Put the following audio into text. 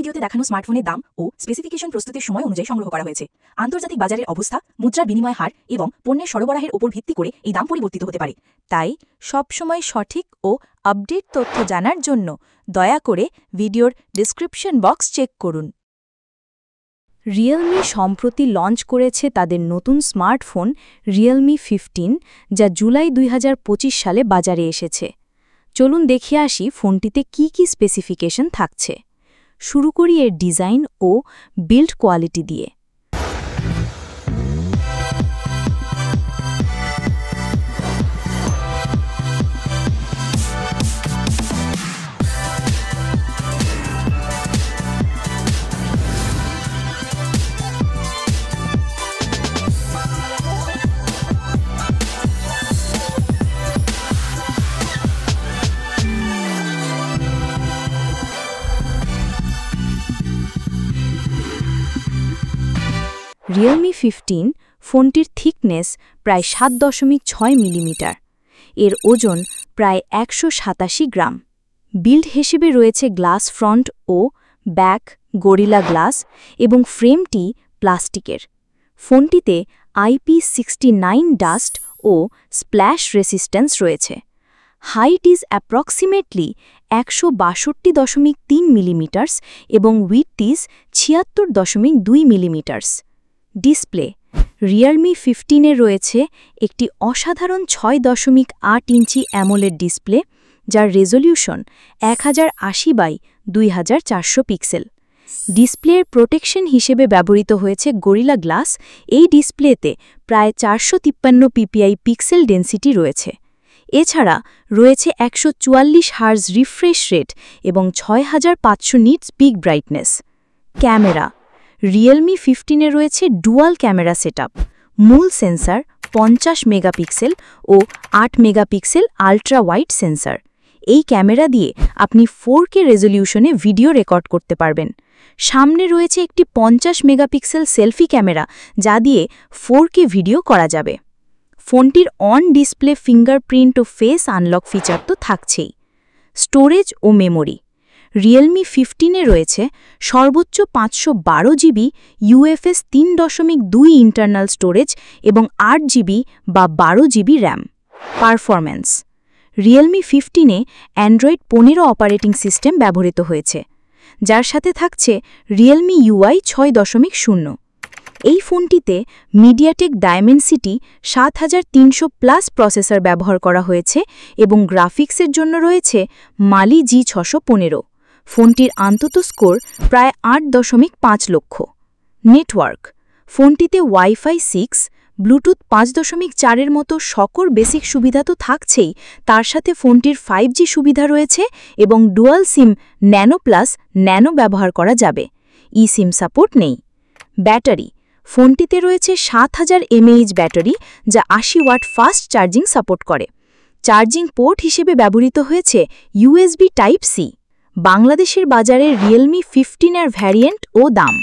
ভিডিওতে দেখানো স্মার্টফোনের দাম ও স্পেসিফিকেশন প্রস্তুতির সময় অনুযায়ী সংগ্রহ করা হয়েছে। আন্তর্জাতিক বাজারের অবস্থা, মুদ্রার বিনিময় হার এবং পণ্যের সরবরাহের উপর ভিত্তি করে এই দাম পরিবর্তিত হতে পারে। তাই সবসময় সঠিক ও আপডেট তথ্য জানার জন্য দয়া করে ভিডিওর ডেসক্রিপশন বক্স চেক করুন। রিয়েলমি সম্প্রতি লঞ্চ করেছে তাদের নতুন স্মার্টফোন রিয়েলমি 15, যা জুলাই 2025 সালে বাজারে এসেছে। চলুন দেখে আসি ফোনটিতে কি কি স্পেসিফিকেশন থাকছে। শুরু করি এর ডিজাইন ও বিল্ড কোয়ালিটি দিয়ে। রিয়েলমি 15 ফোনটির থিকনেস প্রায় 7.6 মিলিমিটার, এর ওজন প্রায় 187 গ্রাম। বিল্ড হিসেবে রয়েছে গ্লাস ফ্রন্ট ও ব্যাক গরিলা গ্লাস এবং ফ্রেমটি প্লাস্টিকের। ফোনটিতে IP69 ডাস্ট ও স্প্ল্যাশ রেসিস্ট্যান্স রয়েছে। হাইট ইজ অ্যাপ্রক্সিমেটলি 162.3 মিলিমিটার্স এবং width is 76.2 millimetres. Display Realme 15-এ রয়েছে একটি অসাধারণ 6.8 ইঞ্চি অ্যামোলেড ডিসপ্লে, যার রেজলিউশন 1080x2400 পিক্সেল। ডিসপ্লের প্রোটেকশন হিসেবে ব্যবহৃত হয়েছে গরিলা গ্লাস। এই ডিসপ্লেতে প্রায় 453 ppi পিক্সেল ডেন্সিটি রয়েছে। এছাড়া রয়েছে 144 হার্জ রিফ্রেশ রেট এবং 6500 nits peak brightness. Camera Realme 15-এ রয়েছে ডুয়াল ক্যামেরা সেটআপ। মূল সেন্সর 50 মেগাপিক্সেল ও 8 মেগাপিক্সেল আল্ট্রা ওয়াইড সেন্সর। এই ক্যামেরা দিয়ে আপনি 4K রেজলিউশনে ভিডিও রেকর্ড করতে পারবেন। সামনে রয়েছে একটি 50 মেগাপিক্সেল সেলফি ক্যামেরা, যা দিয়ে 4K ভিডিও করা যাবে। ফোনটির অন ডিসপ্লে ফিঙ্গারপ্রিন্ট ও ফেস আনলক ফিচার তো থাকছেই। স্টোরেজ ও মেমোরি রিয়েলমি 15-এ রয়েছে সর্বোচ্চ 512 জিবি UFS 3.2 ইন্টারনাল স্টোরেজ এবং 8 জিবি বা 12 জিবি র্যাম। পারফরম্যান্স রিয়েলমি 15-এ অ্যান্ড্রয়েড 15 অপারেটিং সিস্টেম ব্যবহৃত হয়েছে, যার সাথে থাকছে রিয়েলমি UI 6.0। এই ফোনটিতে মিডিয়াটেক ডায়মেনসিটি 7300+ প্রসেসর ব্যবহার করা হয়েছে এবং গ্রাফিক্সের জন্য রয়েছে মালি G615। ফোনটির আন্তত স্কোর প্রায় 8.5 লক্ষ। নেটওয়ার্ক ফোনটিতে ওয়াইফাই 6, ব্লুটুথ 5.4-এর মতো সকল বেসিক সুবিধা তো থাকছেই, তার সাথে ফোনটির 5G সুবিধা রয়েছে এবং dual SIM nano plus nano ব্যবহার করা যাবে। সিম সাপোর্ট নেই। ব্যাটারি ফোনটিতে রয়েছে 7000 mAh ব্যাটারি, যা 80 ওয়াট ফাস্ট চার্জিং সাপোর্ট করে। চার্জিং পোর্ট হিসেবে ব্যবহৃত হয়েছে USB Type-C। বাংলাদেশের বাজারে রিয়েলমি 15-এর ভ্যারিয়েন্ট ও দাম।